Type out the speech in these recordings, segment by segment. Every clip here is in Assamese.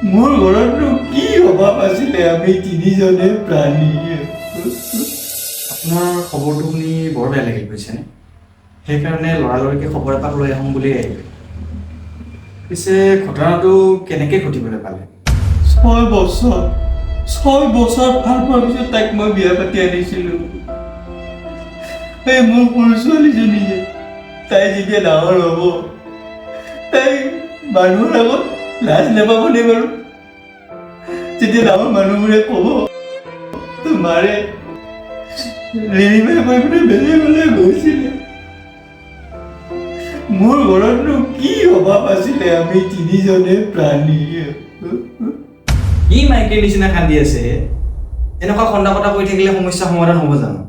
মোৰ ঘৰতনো কি অভাৱ আছিলে, আমি তিনিজনে প্ৰাণী। আপোনাৰ খবৰটো শুনি বৰ বেয়া লাগিল বুজিছেনে। সেইকাৰণে লৰালৰিকৈ খবৰ এপাক লৈ আহোঁ বুলি আহিলোঁ। পিছে ঘটনাটো কেনেকৈ ঘটিবলৈ পালে? 6 বছৰ ভাল পোৱাৰ পিছত তাইক মই বিয়া পাতি আনিছিলোঁ। এই মোৰ সৰু ছোৱালীজনী যে, তাই যেতিয়া ডাঙৰ হ'ব, তাই মানুহৰ আগত লাজ নাপাবনে বাৰু? যেতিয়া ডাঙৰ মানুহবোৰে ক'ব তোমাৰে ৰেলিমাই কৰি পিনে বেলেগলৈ গৈছিলে। মোৰ ঘৰতনো কি অভাৱ আছিলে, আমি তিনিজনে প্ৰাণী। কি মাইকীৰ নিচিনা কান্দি আছে? এনেকুৱা খন্দা কথা কৈ থাকিলে সমস্যা সমাধান হ'ব জানো?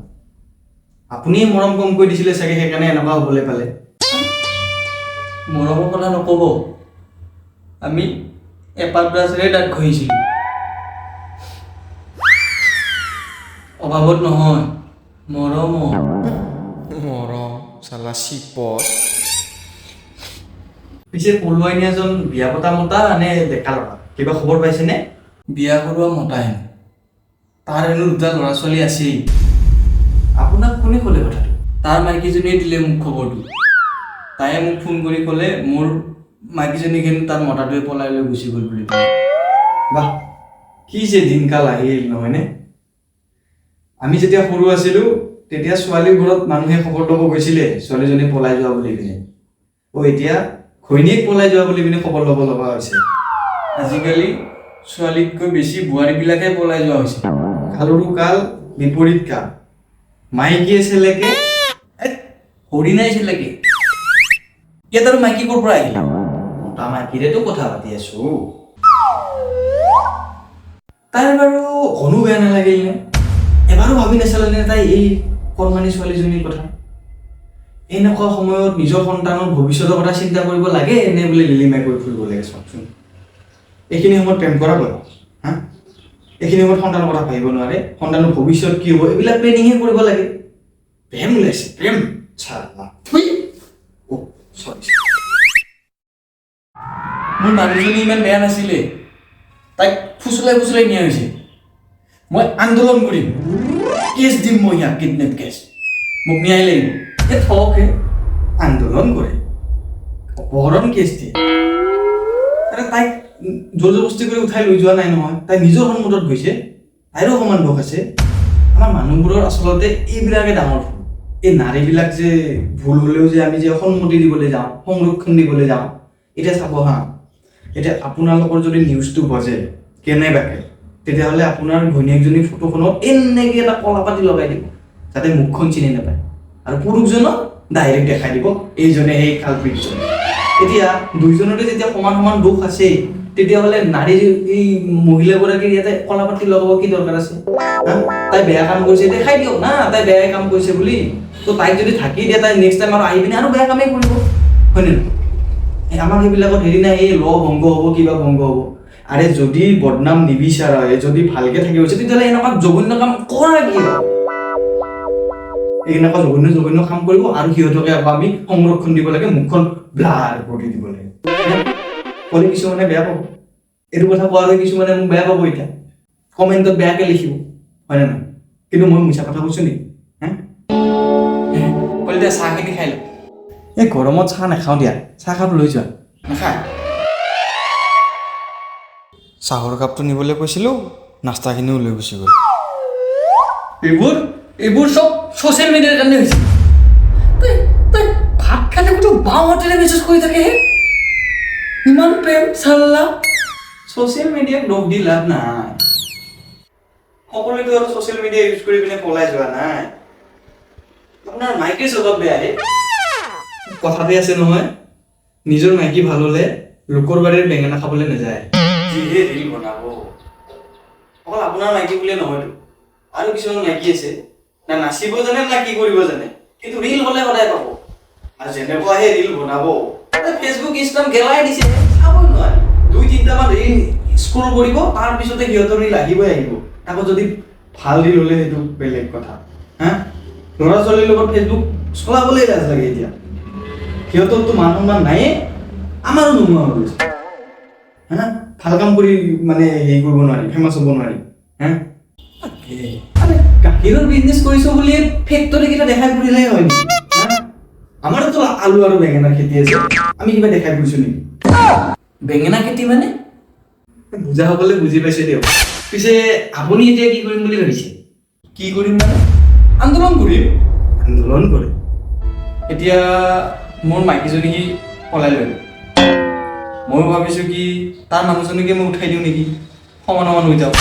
আপুনি মৰম কম কৰি দিছিলে চাগে, সেইকাৰণে এনেকুৱা হ'বলৈ পালে। মৰমৰ কথা নক'ব, আমি এপাত ব্ৰাছেৰে দাঁত ঘঁহিছিলোঁ। অভাৱত নহয়, মৰমত। মৰম চালা চিপত। পিছে পলুৱাইনী এজন বিয়া পতা মতা নে ডেকা ল'ৰা? কিবা খবৰ পাইছেনে? বিয়া কৰোৱা মতা হেনো, তাৰ হেনো 2টা ল'ৰা ছোৱালী আছেই। আপোনাক কোনে ক'লে কথাটো? তাৰ মাইকীজনীয়ে দিলে মোক খবৰটো। তাইয়ে মোক ফোন কৰি ক'লে মোৰ মাইকীজনীক হেনো তাৰ মতাটোৱে পলাই লৈ গুচি গ'ল বুলি। বাহ, কি যে দিনকাল আহিল নহয়নে? আমি যেতিয়া সৰু আছিলোঁ তেতিয়া ছোৱালীৰ ঘৰত মানুহে খবৰ ল'ব গৈছিলে ছোৱালীজনী পলাই যোৱা বুলি পিনে। এতিয়া ঘৈণীয়েক পলাই যোৱা বুলি পিনে খবৰ ল'ব লগা হৈছে। আজিকালি ছোৱালীতকৈ বেছি বোৱাৰীবিলাকে পলাই যোৱা হৈছে। কালৰো কাল বিপৰীত কাল। মাইকীয়ে চেলেকে, হৰিণাই চেলেকে। ইয়াত আৰু মাইকী ক'ৰ পৰা আহিল? মতা মাইকীৰেতো কথা পাতি আছো। তাই বাৰু অকণো বেয়া নালাগিল নে? এবাৰো ভাবি নাচালেনে তাই এই কণমানি ছোৱালীজনীৰ কথা? এনেকুৱা সময়ত নিজৰ সন্তানৰ ভৱিষ্যতৰ কথা চিন্তা কৰিব লাগে নে বোলে লিলিমাই কৰি ফুৰিব লাগে? চাওকচোন, এইখিনি সময়ত প্ৰেম কৰা বয়স, হা? এইখিনি সময়ত সন্তানৰ কথা ভাবিব নোৱাৰে? সন্তানৰ ভৱিষ্যত কি হ'ব এইবিলাক প্লেনিংহে কৰিব লাগে। প্ৰেম ওলাইছে, প্ৰেম মোৰ মানুহজনী ইমান বেয়া নাছিলে, তাইক ফুচলাই নিয়া হৈছে। মই আন্দোলন কৰিম, কেছ দিম মই ইয়াক, কিডনেপ কেছ। মোক ন্যায় লাগিব। থকে আন্দোলন কৰে, অপহৰণ কেছ দিয়ে। তাইক জোৰ জবস্তি কৰি উঠাই লৈ যোৱা নাই নহয়, তাই নিজৰ সন্মতত গৈছে। তাইৰো সমান দোষ আছে। আমাৰ মানুহবোৰৰ আচলতে এইবিলাকে ডাঙৰ ভুল। এই নাৰীবিলাক যে ভুল হ'লেও যে আমি যে সন্মতি দিবলৈ যাওঁ, সংৰক্ষণ দিবলৈ যাওঁ। এতিয়া চাব হা, এতিয়া আপোনালোকৰ যদি নিউজটো বজে কেনেবাকে, তেতিয়াহ'লে আপোনাৰ ঘৈণীয়েকজনীৰ ফটোখনত এনেকৈ এটা কলা পাতি লগাই দিব যাতে মুখখন চিনি নাপায়, আৰু পুৰুষজনক ডাইৰেক্ট দেখাই দিব এইজনে সেই কালপিতজন। এতিয়া দুইজনতে যেতিয়া সমান সমান দোষ আছে, তেতিয়াহ'লে নাৰী এই মহিলাগৰাকীৰ ইয়াতে কলা পাতি লগাব কি দৰকাৰ আছে? তাই বেয়া কাম কৰিছে, দেখাই দিয়ক না তাই বেয়া কাম কৰিছে বুলি। তো তাইক যদি থাকি দিয়ে, তাই নেক্সট টাইম আৰু আহি পিনে আৰু বেয়া কামেই কৰিব, হয়নে নহয়? আমাৰ সেইবিলাকত হেৰি নাই, এই ল ভংগ হ'ব, কিবা ভংগ হ'ব। আৰে যদি বদনাম নিবিচাৰা, যদি ভালকে থাকিব হৈছে, তেতিয়াহ'লে এনেকুৱা জঘন্য কাম কৰা কি হ'ব? এনেকুৱা জঘন্য কাম কৰিব আৰু সিহঁতকে আকৌ আমি সংৰক্ষণ দিব লাগে, মুখখন ব্লাৰ কৰি দিব লাগে। ক'লে কিছুমানে বেয়া পাব, এইটো কথা কোৱা হয় কিছুমানে মোক বেয়া পাব, এতিয়া কমেণ্টত বেয়াকে লিখিব, হয় নে নহয়? কিন্তু মই মিছা কথা কৈছো নেকি? ক'লে চাহখিনি খাই লওঁ। এই গৰমত চাহ নাখাওঁ দিয়া, চাহ কাপ লৈ যোৱা। নাখায়? চাহৰ কাপটো নিবলৈ কৈছিলোঁ, নাস্তাখিনিও লৈ গুচি গ'ল। এইবোৰ চব ছ'চিয়েল মিডিয়াৰ কাৰণে হৈছে। তই ভাত খাই থাকোঁতে বাওঁ হাতেৰে মেছেজ কৰি থাকে হে? ইমান প্ৰেম চাল্লা। ছ'চিয়েল মিডিয়াক দোষ দি লাভ নাই। সকলোৱেতো আৰু ছ'চিয়েল মিডিয়া ইউজ কৰি পিনে পলাই যোৱা নাই। আপোনাৰ মাইকীৰ স্বভাৱ বেয়াহে। কথাতে আছে নহয়, নিজৰ মাইকী ভাল হ'লে লোকৰ বাৰীৰ বেঙেনা খাবলৈ নাযায়। যিহে ৰীল বনাব, অকল আপোনাৰ মাইকী বুলিয়ে নহয়তো, আৰু কিছুমান মাইকী আছে না নাচিব জানে না কি কৰিব জানে, কিন্তু ৰীল হ'লে সদায় পাব। আৰু যেনেকুৱাহে ৰীল বনাব, ফেচবুক ইনষ্টাগ্ৰাম গেলাই দিছে, চাবই নোৱাৰে। 2-3টামান ৰীল স্ক্ৰল কৰিব, তাৰপিছতে সিহঁতৰ ৰীল আহিবই আহিব। আকৌ যদি ভাল ৰীল হ'লে সেইটো বেলেগ কথা। ল'ৰা ছোৱালীৰ লগত ফেচবুক চলাবলৈ লাজ লাগে এতিয়া। সিহঁতৰতো মান সন্মান নায়ে, আমাৰো নোহোৱা হৈ গৈছে। হা ভাল কাম কৰি মানে হেৰি কৰিব নোৱাৰি ফেমাছ হ'ব নোৱাৰি হা আৰে গাখীৰৰ বিজনেছ কৰিছো বুলি ফেক্টৰী কেইটা দেখাই ফুৰিলে হয় নেকি হা আমাৰতো আলু আৰু বেঙেনাৰ খেতি আছে আমি কিবা দেখাই ফুৰিছো নেকি বেঙেনা খেতি মানে বুজা সকলে বুজি পাইছে দিয়ক পিছে আপুনি এতিয়া কি কৰিম বুলি ভাবিছে কি কৰিম মানে আন্দোলন কৰিম আন্দোলন কৰে এতিয়া মোৰ মাইকীজনী পলাই লৈ ময়ো ভাবিছোঁ কি তাৰ মানুহজনীকে মই উঠাই দিওঁ নেকি সমান সমান হৈ যাওঁ